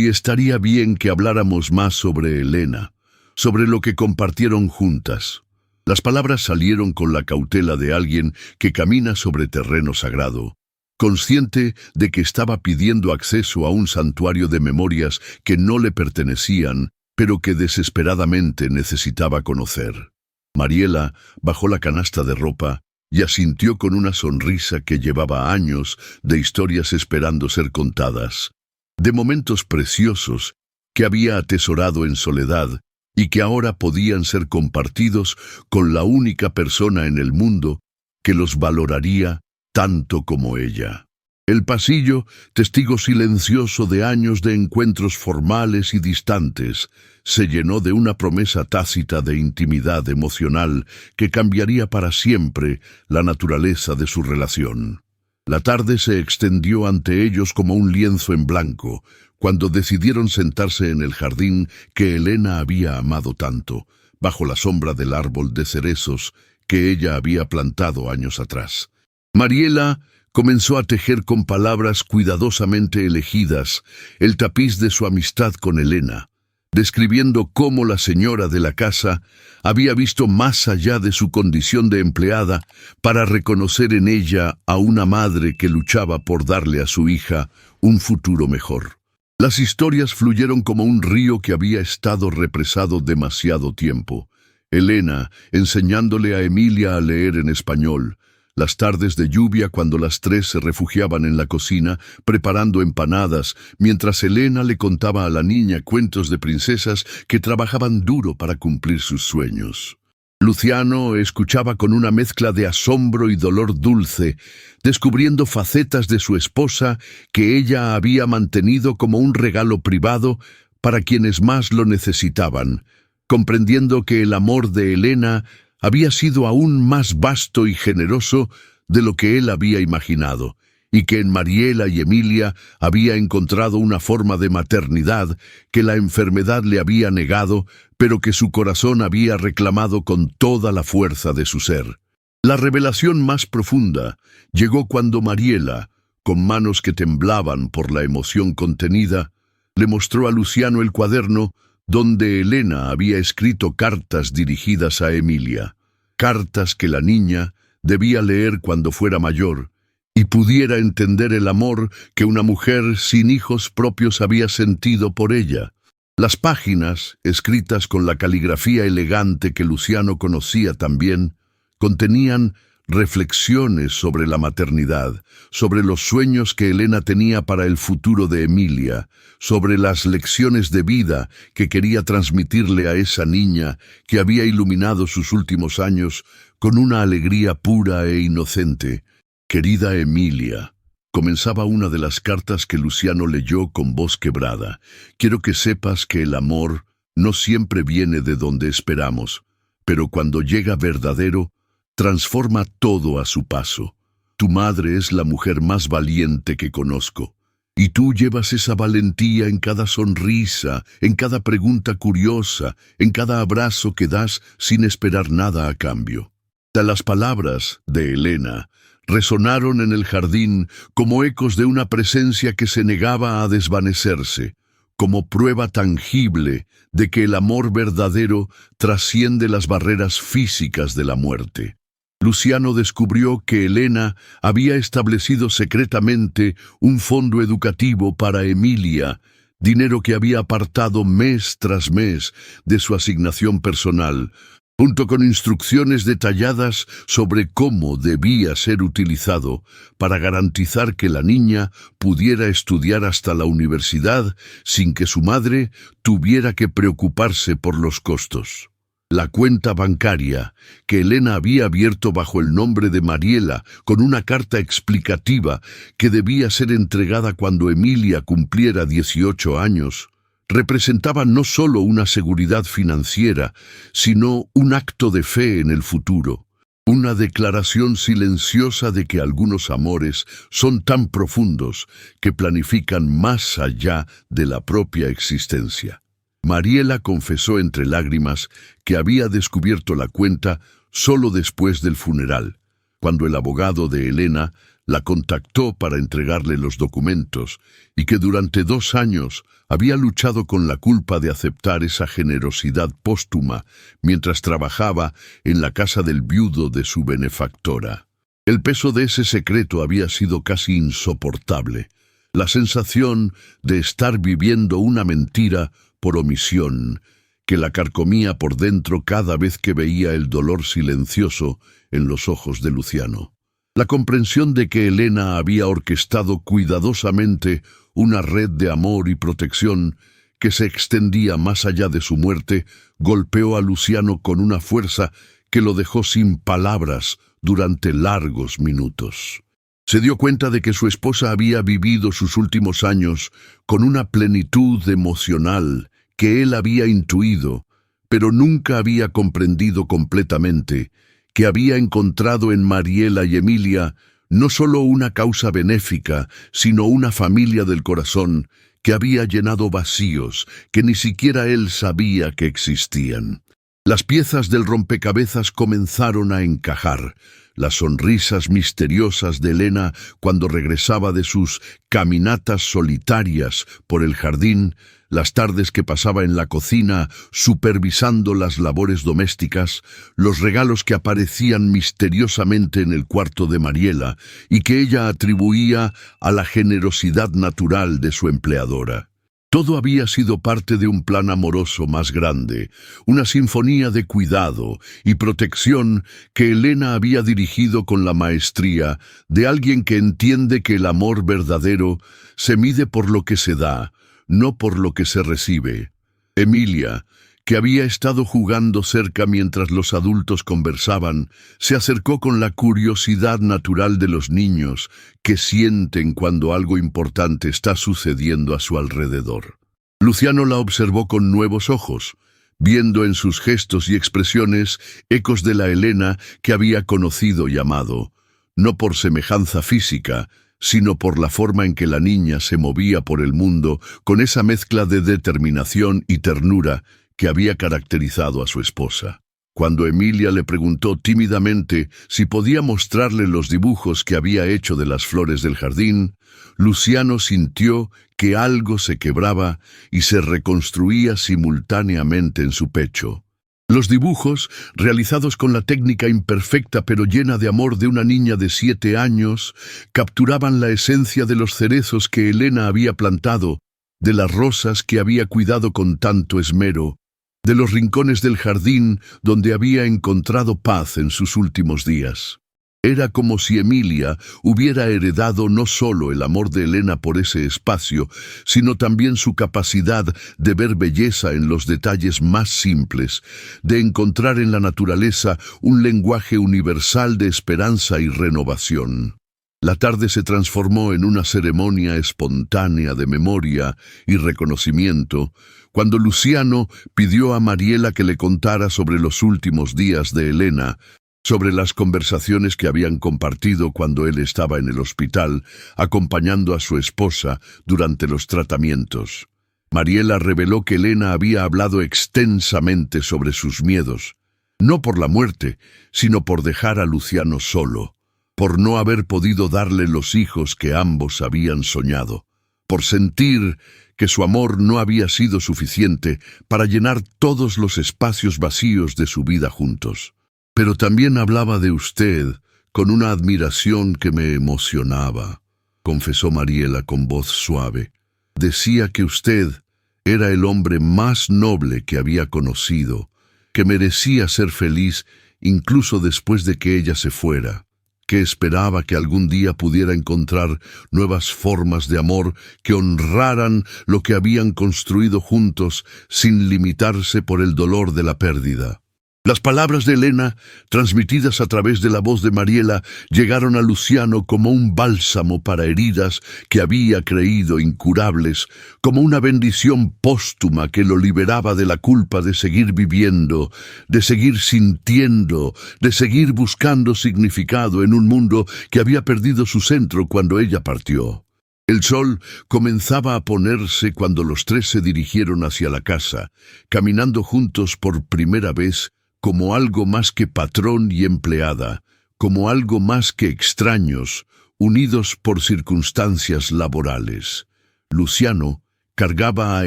estaría bien que habláramos más sobre Elena, sobre lo que compartieron juntas. Las palabras salieron con la cautela de alguien que camina sobre terreno sagrado, consciente de que estaba pidiendo acceso a un santuario de memorias que no le pertenecían, pero que desesperadamente necesitaba conocer. Mariela bajó la canasta de ropa y asintió con una sonrisa que llevaba años de historias esperando ser contadas, de momentos preciosos que había atesorado en soledad y que ahora podían ser compartidos con la única persona en el mundo que los valoraría tanto como ella. El pasillo, testigo silencioso de años de encuentros formales y distantes, se llenó de una promesa tácita de intimidad emocional que cambiaría para siempre la naturaleza de su relación. La tarde se extendió ante ellos como un lienzo en blanco, cuando decidieron sentarse en el jardín que Elena había amado tanto, bajo la sombra del árbol de cerezos que ella había plantado años atrás. Mariela comenzó a tejer con palabras cuidadosamente elegidas el tapiz de su amistad con Elena, describiendo cómo la señora de la casa había visto más allá de su condición de empleada para reconocer en ella a una madre que luchaba por darle a su hija un futuro mejor. Las historias fluyeron como un río que había estado represado demasiado tiempo. Elena enseñándole a Emilia a leer en español, las tardes de lluvia cuando las tres se refugiaban en la cocina preparando empanadas, mientras Elena le contaba a la niña cuentos de princesas que trabajaban duro para cumplir sus sueños. Luciano escuchaba con una mezcla de asombro y dolor dulce, descubriendo facetas de su esposa que ella había mantenido como un regalo privado para quienes más lo necesitaban, comprendiendo que el amor de Elena había sido aún más vasto y generoso de lo que él había imaginado, y que en Mariela y Emilia había encontrado una forma de maternidad que la enfermedad le había negado, pero que su corazón había reclamado con toda la fuerza de su ser. La revelación más profunda llegó cuando Mariela, con manos que temblaban por la emoción contenida, le mostró a Luciano el cuaderno donde Elena había escrito cartas dirigidas a Emilia, cartas que la niña debía leer cuando fuera mayor y pudiera entender el amor que una mujer sin hijos propios había sentido por ella. Las páginas, escritas con la caligrafía elegante que Luciano conocía también, contenían reflexiones sobre la maternidad, sobre los sueños que Elena tenía para el futuro de Emilia, sobre las lecciones de vida que quería transmitirle a esa niña que había iluminado sus últimos años con una alegría pura e inocente. «Querida Emilia», comenzaba una de las cartas que Luciano leyó con voz quebrada, «quiero que sepas que el amor no siempre viene de donde esperamos, pero cuando llega verdadero, transforma todo a su paso. Tu madre es la mujer más valiente que conozco, y tú llevas esa valentía en cada sonrisa, en cada pregunta curiosa, en cada abrazo que das sin esperar nada a cambio». Las palabras de Elena resonaron en el jardín como ecos de una presencia que se negaba a desvanecerse, como prueba tangible de que el amor verdadero trasciende las barreras físicas de la muerte. Luciano descubrió que Elena había establecido secretamente un fondo educativo para Emilia, dinero que había apartado mes tras mes de su asignación personal, junto con instrucciones detalladas sobre cómo debía ser utilizado para garantizar que la niña pudiera estudiar hasta la universidad sin que su madre tuviera que preocuparse por los costos. La cuenta bancaria que Elena había abierto bajo el nombre de Mariela con una carta explicativa que debía ser entregada cuando Emilia cumpliera 18 años, representaba no solo una seguridad financiera, sino un acto de fe en el futuro, una declaración silenciosa de que algunos amores son tan profundos que planifican más allá de la propia existencia. Mariela confesó entre lágrimas que había descubierto la cuenta solo después del funeral, cuando el abogado de Elena la contactó para entregarle los documentos y que durante 2 años había luchado con la culpa de aceptar esa generosidad póstuma mientras trabajaba en la casa del viudo de su benefactora. El peso de ese secreto había sido casi insoportable, la sensación de estar viviendo una mentira por omisión que la carcomía por dentro cada vez que veía el dolor silencioso en los ojos de Luciano. La comprensión de que Elena había orquestado cuidadosamente una red de amor y protección que se extendía más allá de su muerte, golpeó a Luciano con una fuerza que lo dejó sin palabras durante largos minutos. Se dio cuenta de que su esposa había vivido sus últimos años con una plenitud emocional que él había intuido, pero nunca había comprendido completamente, que había encontrado en Mariela y Emilia no solo una causa benéfica, sino una familia del corazón que había llenado vacíos que ni siquiera él sabía que existían. Las piezas del rompecabezas comenzaron a encajar. Las sonrisas misteriosas de Elena cuando regresaba de sus caminatas solitarias por el jardín, las tardes que pasaba en la cocina supervisando las labores domésticas, los regalos que aparecían misteriosamente en el cuarto de Mariela y que ella atribuía a la generosidad natural de su empleadora. Todo había sido parte de un plan amoroso más grande, una sinfonía de cuidado y protección que Elena había dirigido con la maestría de alguien que entiende que el amor verdadero se mide por lo que se da, no por lo que se recibe. Emilia, que había estado jugando cerca mientras los adultos conversaban, se acercó con la curiosidad natural de los niños que sienten cuando algo importante está sucediendo a su alrededor. Luciano la observó con nuevos ojos, viendo en sus gestos y expresiones ecos de la Elena que había conocido y amado, no por semejanza física, sino por la forma en que la niña se movía por el mundo con esa mezcla de determinación y ternura que había caracterizado a su esposa. Cuando Emilia le preguntó tímidamente si podía mostrarle los dibujos que había hecho de las flores del jardín, Luciano sintió que algo se quebraba y se reconstruía simultáneamente en su pecho. Los dibujos, realizados con la técnica imperfecta pero llena de amor de una niña de 7 años, capturaban la esencia de los cerezos que Elena había plantado, de las rosas que había cuidado con tanto esmero, de los rincones del jardín donde había encontrado paz en sus últimos días. Era como si Emilia hubiera heredado no solo el amor de Elena por ese espacio, sino también su capacidad de ver belleza en los detalles más simples, de encontrar en la naturaleza un lenguaje universal de esperanza y renovación. La tarde se transformó en una ceremonia espontánea de memoria y reconocimiento, cuando Luciano pidió a Mariela que le contara sobre los últimos días de Elena, sobre las conversaciones que habían compartido cuando él estaba en el hospital, acompañando a su esposa durante los tratamientos. Mariela reveló que Elena había hablado extensamente sobre sus miedos, no por la muerte, sino por dejar a Luciano solo, por no haber podido darle los hijos que ambos habían soñado, por sentir que su amor no había sido suficiente para llenar todos los espacios vacíos de su vida juntos. Pero también hablaba de usted con una admiración que me emocionaba, confesó Mariela con voz suave. Decía que usted era el hombre más noble que había conocido, que merecía ser feliz incluso después de que ella se fuera, que esperaba que algún día pudiera encontrar nuevas formas de amor que honraran lo que habían construido juntos sin limitarse por el dolor de la pérdida. Las palabras de Elena, transmitidas a través de la voz de Mariela, llegaron a Luciano como un bálsamo para heridas que había creído incurables, como una bendición póstuma que lo liberaba de la culpa de seguir viviendo, de seguir sintiendo, de seguir buscando significado en un mundo que había perdido su centro cuando ella partió. El sol comenzaba a ponerse cuando los tres se dirigieron hacia la casa, caminando juntos por primera vez, como algo más que patrón y empleada, como algo más que extraños, unidos por circunstancias laborales. Luciano cargaba a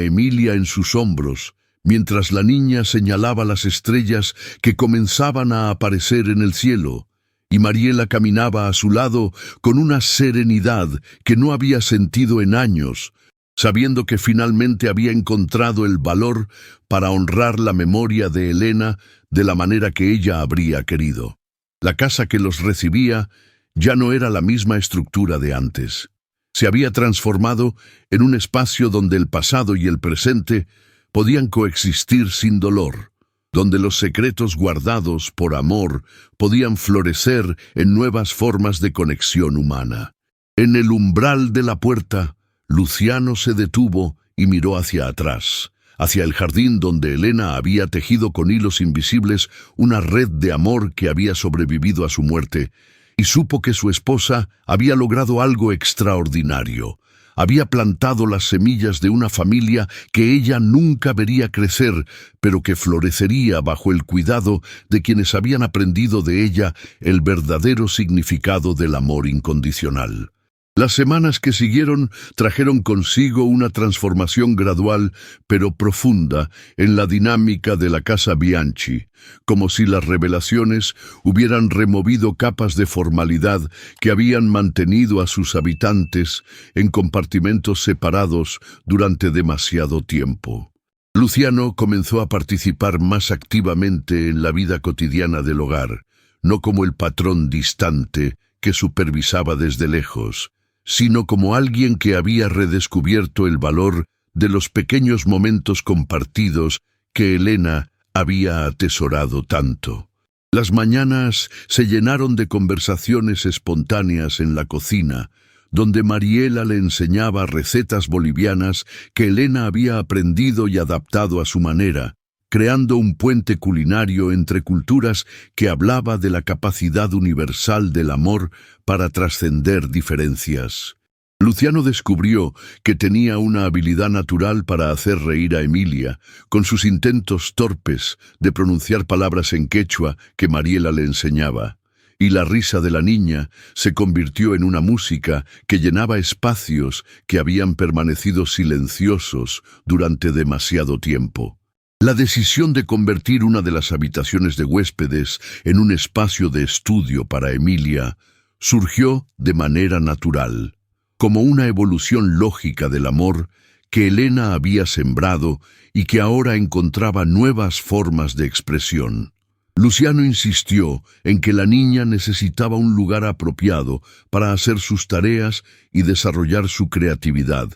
Emilia en sus hombros, mientras la niña señalaba las estrellas que comenzaban a aparecer en el cielo, y Mariela caminaba a su lado con una serenidad que no había sentido en años, sabiendo que finalmente había encontrado el valor para honrar la memoria de Elena de la manera que ella habría querido. La casa que los recibía ya no era la misma estructura de antes. Se había transformado en un espacio donde el pasado y el presente podían coexistir sin dolor, donde los secretos guardados por amor podían florecer en nuevas formas de conexión humana. En el umbral de la puerta, Luciano se detuvo y miró hacia atrás, hacia el jardín donde Elena había tejido con hilos invisibles una red de amor que había sobrevivido a su muerte, y supo que su esposa había logrado algo extraordinario. Había plantado las semillas de una familia que ella nunca vería crecer, pero que florecería bajo el cuidado de quienes habían aprendido de ella el verdadero significado del amor incondicional. Las semanas que siguieron trajeron consigo una transformación gradual pero profunda en la dinámica de la casa Bianchi, como si las revelaciones hubieran removido capas de formalidad que habían mantenido a sus habitantes en compartimentos separados durante demasiado tiempo. Luciano comenzó a participar más activamente en la vida cotidiana del hogar, no como el patrón distante que supervisaba desde lejos, sino como alguien que había redescubierto el valor de los pequeños momentos compartidos que Elena había atesorado tanto. Las mañanas se llenaron de conversaciones espontáneas en la cocina, donde Mariela le enseñaba recetas bolivianas que Elena había aprendido y adaptado a su manera, creando un puente culinario entre culturas que hablaba de la capacidad universal del amor para trascender diferencias. Luciano descubrió que tenía una habilidad natural para hacer reír a Emilia, con sus intentos torpes de pronunciar palabras en quechua que Mariela le enseñaba, y la risa de la niña se convirtió en una música que llenaba espacios que habían permanecido silenciosos durante demasiado tiempo. La decisión de convertir una de las habitaciones de huéspedes en un espacio de estudio para Emilia surgió de manera natural, como una evolución lógica del amor que Elena había sembrado y que ahora encontraba nuevas formas de expresión. Luciano insistió en que la niña necesitaba un lugar apropiado para hacer sus tareas y desarrollar su creatividad,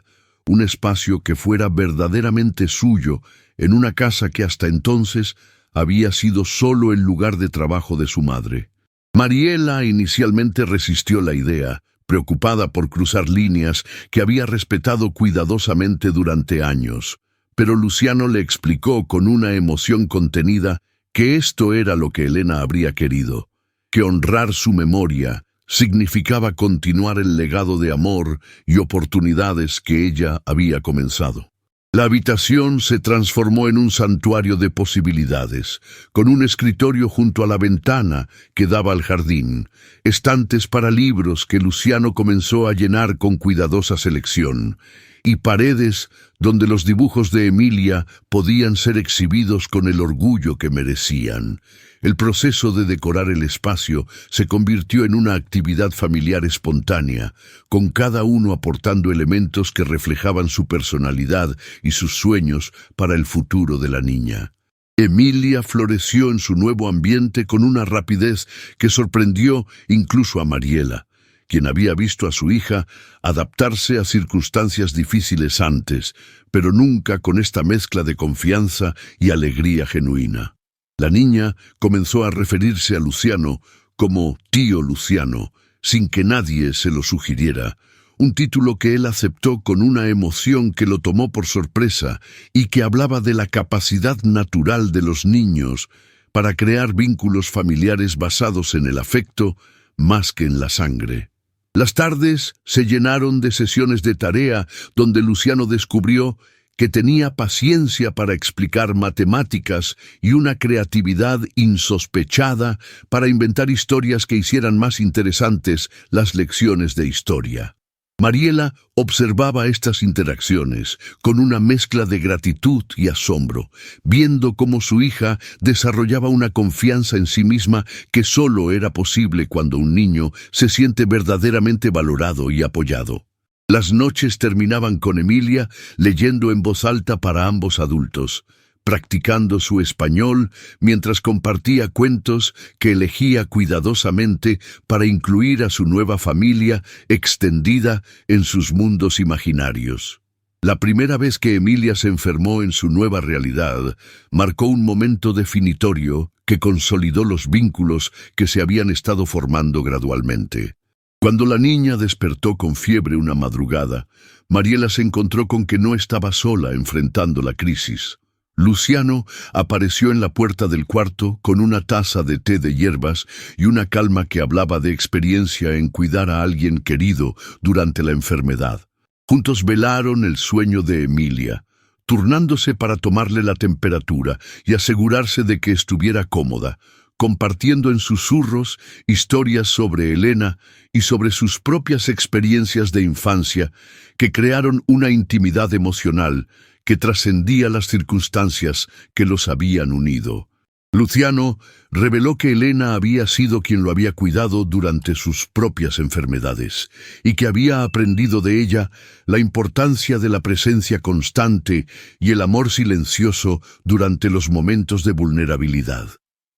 un espacio que fuera verdaderamente suyo en una casa que hasta entonces había sido solo el lugar de trabajo de su madre. Mariela inicialmente resistió la idea, preocupada por cruzar líneas que había respetado cuidadosamente durante años, pero Luciano le explicó con una emoción contenida que esto era lo que Elena habría querido, que honrar su memoria significaba continuar el legado de amor y oportunidades que ella había comenzado. La habitación se transformó en un santuario de posibilidades, con un escritorio junto a la ventana que daba al jardín, estantes para libros que Luciano comenzó a llenar con cuidadosa selección, y paredes donde los dibujos de Emilia podían ser exhibidos con el orgullo que merecían. El proceso de decorar el espacio se convirtió en una actividad familiar espontánea, con cada uno aportando elementos que reflejaban su personalidad y sus sueños para el futuro de la niña. Emilia floreció en su nuevo ambiente con una rapidez que sorprendió incluso a Mariela, quien había visto a su hija adaptarse a circunstancias difíciles antes, pero nunca con esta mezcla de confianza y alegría genuina. La niña comenzó a referirse a Luciano como tío Luciano, sin que nadie se lo sugiriera, un título que él aceptó con una emoción que lo tomó por sorpresa y que hablaba de la capacidad natural de los niños para crear vínculos familiares basados en el afecto más que en la sangre. Las tardes se llenaron de sesiones de tarea donde Luciano descubrió que tenía paciencia para explicar matemáticas y una creatividad insospechada para inventar historias que hicieran más interesantes las lecciones de historia. Mariela observaba estas interacciones con una mezcla de gratitud y asombro, viendo cómo su hija desarrollaba una confianza en sí misma que solo era posible cuando un niño se siente verdaderamente valorado y apoyado. Las noches terminaban con Emilia leyendo en voz alta para ambos adultos, practicando su español mientras compartía cuentos que elegía cuidadosamente para incluir a su nueva familia extendida en sus mundos imaginarios. La primera vez que Emilia se enfermó en su nueva realidad, marcó un momento definitorio que consolidó los vínculos que se habían estado formando gradualmente. Cuando la niña despertó con fiebre una madrugada, Mariela se encontró con que no estaba sola enfrentando la crisis. Luciano apareció en la puerta del cuarto con una taza de té de hierbas y una calma que hablaba de experiencia en cuidar a alguien querido durante la enfermedad. Juntos velaron el sueño de Emilia, turnándose para tomarle la temperatura y asegurarse de que estuviera cómoda, compartiendo en susurros historias sobre Elena y sobre sus propias experiencias de infancia que crearon una intimidad emocional que trascendía las circunstancias que los habían unido. Luciano reveló que Elena había sido quien lo había cuidado durante sus propias enfermedades y que había aprendido de ella la importancia de la presencia constante y el amor silencioso durante los momentos de vulnerabilidad.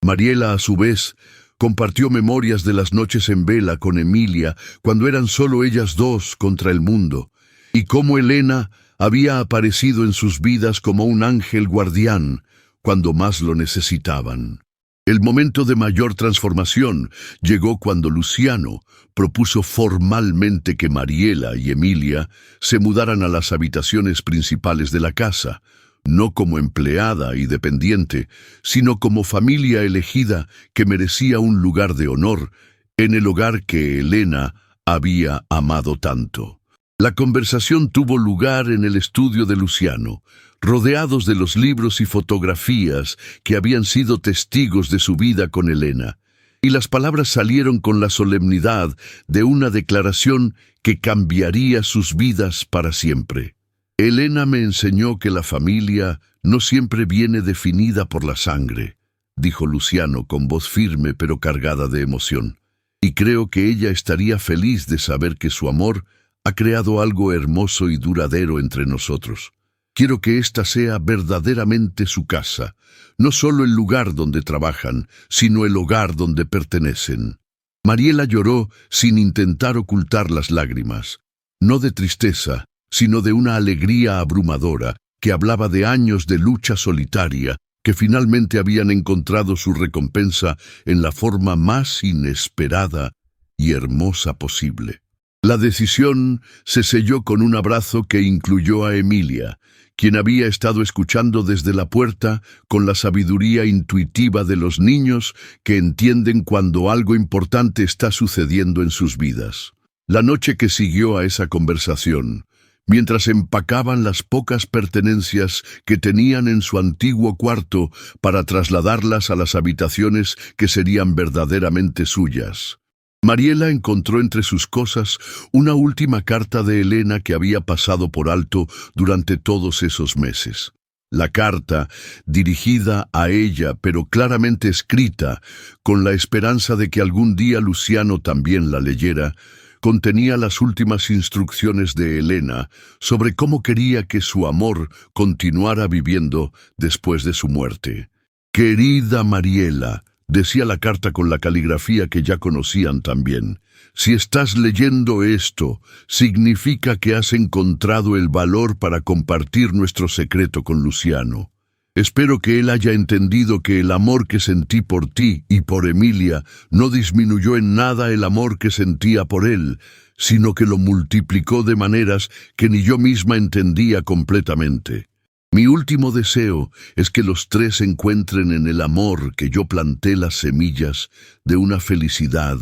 Mariela, a su vez, compartió memorias de las noches en vela con Emilia cuando eran solo ellas dos contra el mundo, y cómo Elena había aparecido en sus vidas como un ángel guardián cuando más lo necesitaban. El momento de mayor transformación llegó cuando Luciano propuso formalmente que Mariela y Emilia se mudaran a las habitaciones principales de la casa, no como empleada y dependiente, sino como familia elegida que merecía un lugar de honor en el hogar que Elena había amado tanto. La conversación tuvo lugar en el estudio de Luciano, rodeados de los libros y fotografías que habían sido testigos de su vida con Elena, y las palabras salieron con la solemnidad de una declaración que cambiaría sus vidas para siempre. Elena me enseñó que la familia no siempre viene definida por la sangre, dijo Luciano con voz firme pero cargada de emoción, y creo que ella estaría feliz de saber que su amor ha creado algo hermoso y duradero entre nosotros. Quiero que esta sea verdaderamente su casa, no solo el lugar donde trabajan, sino el hogar donde pertenecen. Mariela lloró sin intentar ocultar las lágrimas, no de tristeza, sino de una alegría abrumadora que hablaba de años de lucha solitaria que finalmente habían encontrado su recompensa en la forma más inesperada y hermosa posible. La decisión se selló con un abrazo que incluyó a Emilia, quien había estado escuchando desde la puerta con la sabiduría intuitiva de los niños que entienden cuando algo importante está sucediendo en sus vidas. La noche que siguió a esa conversación, mientras empacaban las pocas pertenencias que tenían en su antiguo cuarto para trasladarlas a las habitaciones que serían verdaderamente suyas, Mariela encontró entre sus cosas una última carta de Elena que había pasado por alto durante todos esos meses. La carta, dirigida a ella, pero claramente escrita, con la esperanza de que algún día Luciano también la leyera, contenía las últimas instrucciones de Elena sobre cómo quería que su amor continuara viviendo después de su muerte. «Querida Mariela», decía la carta con la caligrafía que ya conocían también, «si estás leyendo esto, significa que has encontrado el valor para compartir nuestro secreto con Luciano. Espero que él haya entendido que el amor que sentí por ti y por Emilia no disminuyó en nada el amor que sentía por él, sino que lo multiplicó de maneras que ni yo misma entendía completamente. Mi último deseo es que los tres encuentren en el amor que yo planté las semillas de una felicidad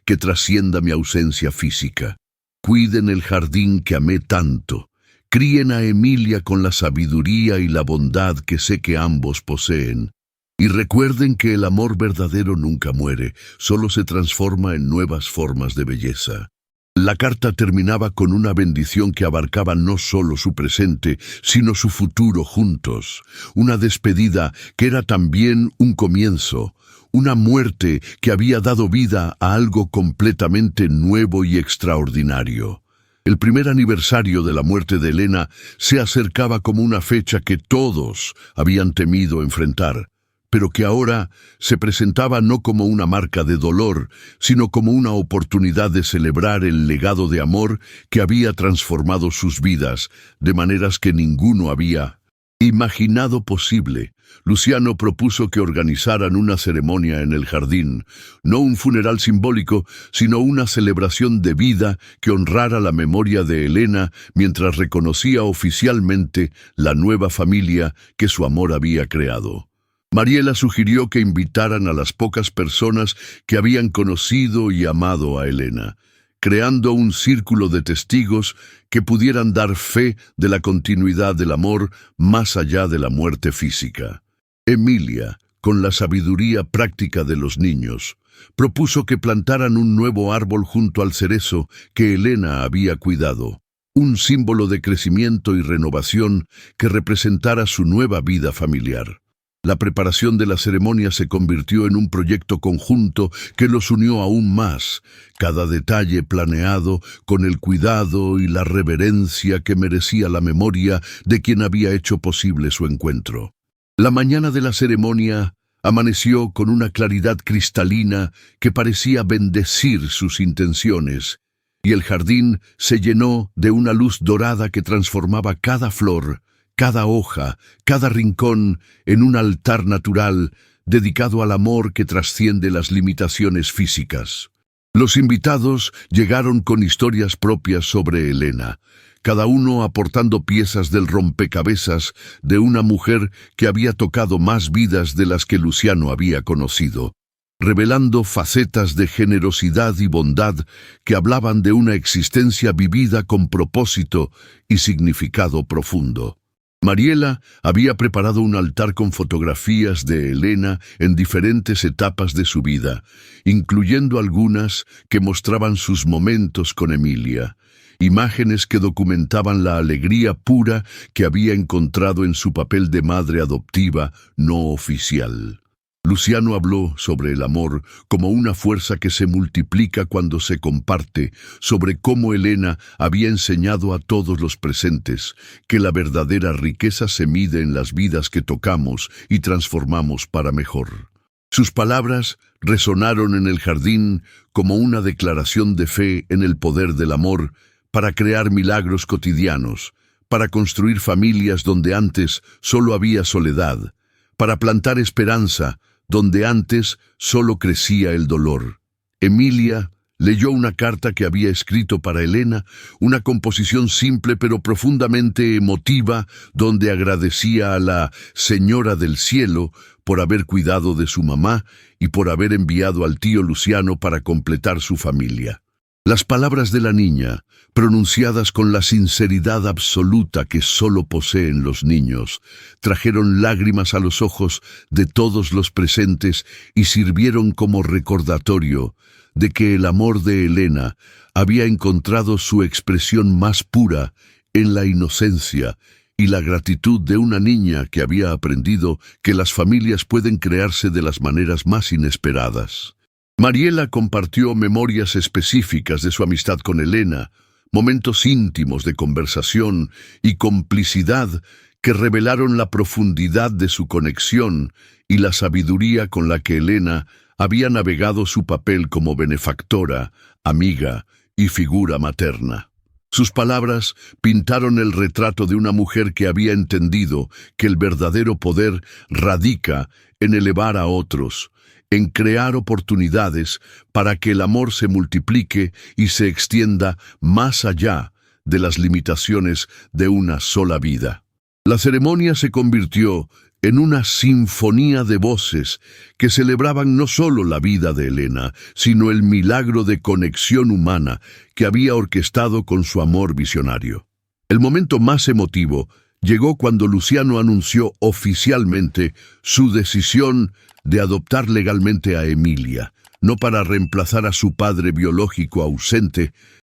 que trascienda mi ausencia física. Cuiden el jardín que amé tanto. Críen a Emilia con la sabiduría y la bondad que sé que ambos poseen. Y recuerden que el amor verdadero nunca muere, solo se transforma en nuevas formas de belleza». La carta terminaba con una bendición que abarcaba no solo su presente, sino su futuro juntos. Una despedida que era también un comienzo, una muerte que había dado vida a algo completamente nuevo y extraordinario. El primer aniversario de la muerte de Elena se acercaba como una fecha que todos habían temido enfrentar, pero que ahora se presentaba no como una marca de dolor, sino como una oportunidad de celebrar el legado de amor que había transformado sus vidas de maneras que ninguno había imaginado posible. Luciano propuso que organizaran una ceremonia en el jardín, no un funeral simbólico, sino una celebración de vida que honrara la memoria de Elena mientras reconocía oficialmente la nueva familia que su amor había creado. Mariela sugirió que invitaran a las pocas personas que habían conocido y amado a Elena, creando un círculo de testigos que pudieran dar fe de la continuidad del amor más allá de la muerte física. Emilia, con la sabiduría práctica de los niños, propuso que plantaran un nuevo árbol junto al cerezo que Elena había cuidado, un símbolo de crecimiento y renovación que representara su nueva vida familiar. La preparación de la ceremonia se convirtió en un proyecto conjunto que los unió aún más, cada detalle planeado con el cuidado y la reverencia que merecía la memoria de quien había hecho posible su encuentro. La mañana de la ceremonia amaneció con una claridad cristalina que parecía bendecir sus intenciones, y el jardín se llenó de una luz dorada que transformaba cada flor, cada hoja, cada rincón en un altar natural dedicado al amor que trasciende las limitaciones físicas. Los invitados llegaron con historias propias sobre Elena, cada uno aportando piezas del rompecabezas de una mujer que había tocado más vidas de las que Luciano había conocido, revelando facetas de generosidad y bondad que hablaban de una existencia vivida con propósito y significado profundo. Mariela había preparado un altar con fotografías de Elena en diferentes etapas de su vida, incluyendo algunas que mostraban sus momentos con Emilia, imágenes que documentaban la alegría pura que había encontrado en su papel de madre adoptiva no oficial. Luciano habló sobre el amor como una fuerza que se multiplica cuando se comparte, sobre cómo Elena había enseñado a todos los presentes que la verdadera riqueza se mide en las vidas que tocamos y transformamos para mejor. Sus palabras resonaron en el jardín como una declaración de fe en el poder del amor para crear milagros cotidianos, para construir familias donde antes solo había soledad, para plantar esperanza donde antes solo crecía el dolor. Emilia leyó una carta que había escrito para Elena, una composición simple pero profundamente emotiva, donde agradecía a la Señora del Cielo por haber cuidado de su mamá y por haber enviado al tío Luciano para completar su familia. Las palabras de la niña, pronunciadas con la sinceridad absoluta que solo poseen los niños, trajeron lágrimas a los ojos de todos los presentes y sirvieron como recordatorio de que el amor de Elena había encontrado su expresión más pura en la inocencia y la gratitud de una niña que había aprendido que las familias pueden crearse de las maneras más inesperadas. Mariela compartió memorias específicas de su amistad con Elena, momentos íntimos de conversación y complicidad que revelaron la profundidad de su conexión y la sabiduría con la que Elena había navegado su papel como benefactora, amiga y figura materna. Sus palabras pintaron el retrato de una mujer que había entendido que el verdadero poder radica en elevar a otros, en crear oportunidades para que el amor se multiplique y se extienda más allá de las limitaciones de una sola vida. La ceremonia se convirtió en una sinfonía de voces que celebraban no solo la vida de Elena, sino el milagro de conexión humana que había orquestado con su amor visionario. El momento más emotivo llegó cuando Luciano anunció oficialmente su decisión de adoptar legalmente a Emilia, no para reemplazar a su padre biológico ausente,